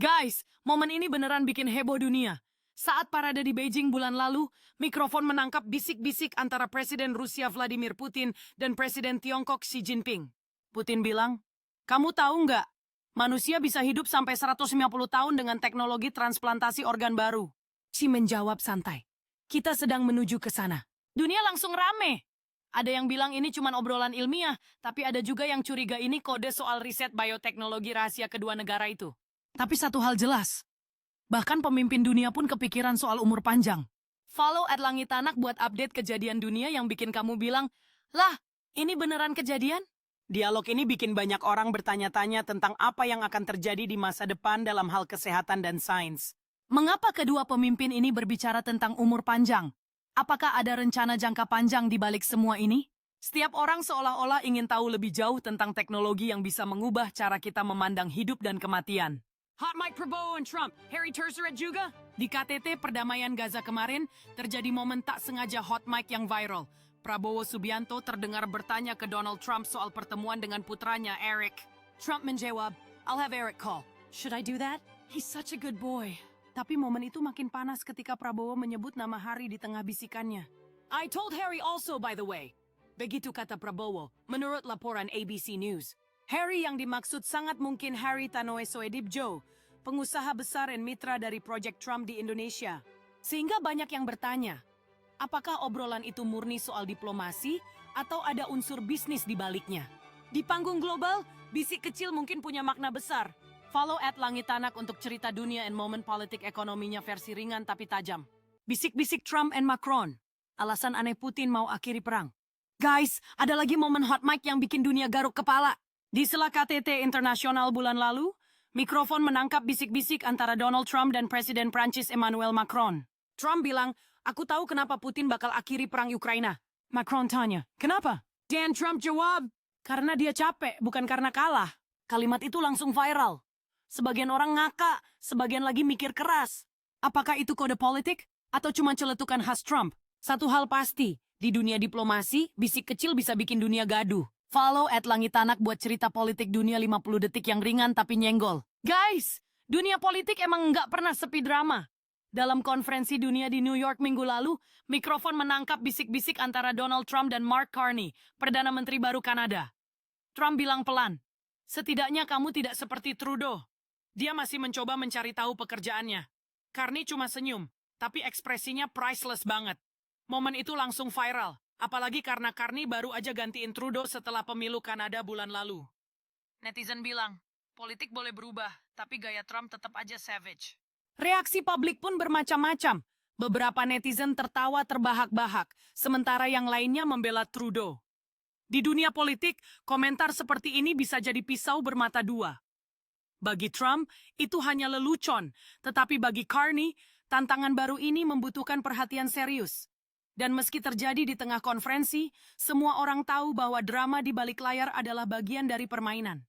Guys, momen ini beneran bikin heboh dunia. Saat parade di Beijing bulan lalu, mikrofon menangkap bisik-bisik antara Presiden Rusia Vladimir Putin dan Presiden Tiongkok Xi Jinping. Putin bilang, "Kamu tahu nggak, manusia bisa hidup sampai 150 tahun dengan teknologi transplantasi organ baru." Xi menjawab santai, "Kita sedang menuju ke sana." Dunia langsung rame. Ada yang bilang ini cuma obrolan ilmiah, tapi ada juga yang curiga ini kode soal riset bioteknologi rahasia kedua negara itu. Tapi satu hal jelas, bahkan pemimpin dunia pun kepikiran soal umur panjang. Follow @langitanak buat update kejadian dunia yang bikin kamu bilang, "Lah, ini beneran kejadian?" Dialog ini bikin banyak orang bertanya-tanya tentang apa yang akan terjadi di masa depan dalam hal kesehatan dan sains. Mengapa kedua pemimpin ini berbicara tentang umur panjang? Apakah ada rencana jangka panjang di balik semua ini? Setiap orang seolah-olah ingin tahu lebih jauh tentang teknologi yang bisa mengubah cara kita memandang hidup dan kematian. Hot Mike Prabowo and Trump, Harry Terceret juga. Di KTT Perdamaian Gaza kemarin, terjadi momen tak sengaja hot mic yang viral. Prabowo Subianto terdengar bertanya ke Donald Trump soal pertemuan dengan putranya, Eric. Trump menjawab, "I'll have Eric call. Should I do that? He's such a good boy." Tapi momen itu makin panas ketika Prabowo menyebut nama Harry di tengah bisikannya. "I told Harry also, by the way." Begitu kata Prabowo, menurut laporan ABC News. Harry yang dimaksud sangat mungkin Harry Tanoe Soedibjo, pengusaha besar dan mitra dari Project Trump di Indonesia. Sehingga banyak yang bertanya, apakah obrolan itu murni soal diplomasi atau ada unsur bisnis di baliknya? Di panggung global, bisik kecil mungkin punya makna besar. Follow @langitanak untuk cerita dunia dan momen politik ekonominya versi ringan tapi tajam. Bisik-bisik Trump and Macron. Alasan aneh Putin mau akhiri perang. Guys, ada lagi momen hot mic yang bikin dunia garuk kepala. Di sela KTT Internasional bulan lalu, mikrofon menangkap bisik-bisik antara Donald Trump dan Presiden Prancis Emmanuel Macron. Trump bilang, "Aku tahu kenapa Putin bakal akhiri perang Ukraina." Macron tanya, "Kenapa?" Dan Trump jawab, "Karena dia capek, bukan karena kalah." Kalimat itu langsung viral. Sebagian orang ngakak, sebagian lagi mikir keras. Apakah itu kode politik atau cuma celetukan khas Trump? Satu hal pasti, di dunia diplomasi, bisik kecil bisa bikin dunia gaduh. Follow @langitanak buat cerita politik dunia 50 detik yang ringan tapi nyenggol. Guys, dunia politik emang nggak pernah sepi drama. Dalam konferensi dunia di New York minggu lalu, mikrofon menangkap bisik-bisik antara Donald Trump dan Mark Carney, Perdana Menteri baru Kanada. Trump bilang pelan, "Setidaknya kamu tidak seperti Trudeau." Dia masih mencoba mencari tahu pekerjaannya. Carney cuma senyum, tapi ekspresinya priceless banget. Momen itu langsung viral, apalagi karena Carney baru aja gantiin Trudeau setelah pemilu Kanada bulan lalu. Netizen bilang, politik boleh berubah, tapi gaya Trump tetap aja savage. Reaksi publik pun bermacam-macam. Beberapa netizen tertawa terbahak-bahak, sementara yang lainnya membela Trudeau. Di dunia politik, komentar seperti ini bisa jadi pisau bermata dua. Bagi Trump, itu hanya lelucon, tetapi bagi Carney, tantangan baru ini membutuhkan perhatian serius. Dan meski terjadi di tengah konferensi, semua orang tahu bahwa drama di balik layar adalah bagian dari permainan.